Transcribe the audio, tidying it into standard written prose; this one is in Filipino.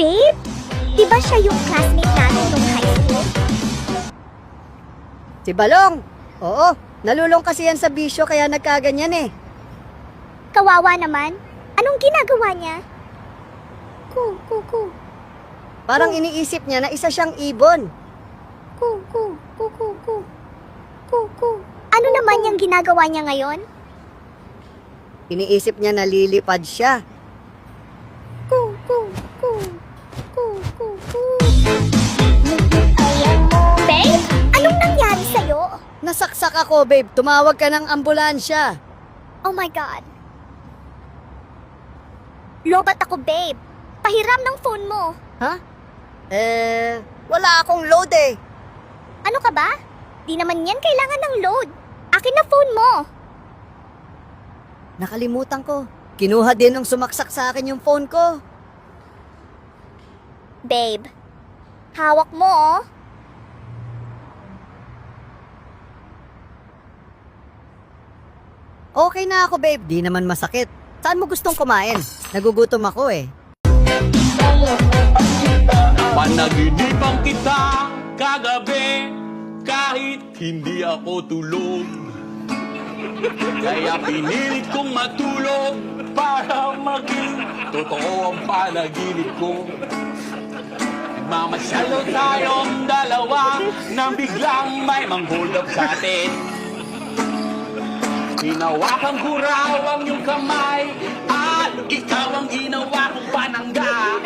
Babe, di ba siya yung classmate natin nung high school? Si Balong! Oo, nalulong kasi yan sa bisyo kaya nagkaganyan eh. Kawawa naman. Anong ginagawa niya? Parang iniisip niya na isa siyang ibon. Ano naman yung ginagawa niya ngayon? Iniisip niya na lilipad siya. Babe, anong nangyari sa'yo? Nasaksak ako, babe. Tumawag ka ng ambulansya. Oh my God. Lobat ako, babe. Pahiram ng phone mo. Ha? Wala akong load eh. Ano ka ba? Di naman yan kailangan ng load. Akin na phone mo. Nakalimutan ko. Kinuha din ng sumaksak sa akin yung phone ko. Babe, hawak mo oh. Okay na ako, babe. Di naman masakit. Saan mo gustong kumain? Nagugutom ako eh. Panaginipan kita kagabi kahit hindi ako tulog. Kaya pinilit kong matulog para maging totoo ang panaginip ko. Nagmamasyalo tayong dalawa nang biglang may mang-hold up sa atin. Hinawakan ko raw ang iyong kamay at ikaw ang ginawa kong panangga.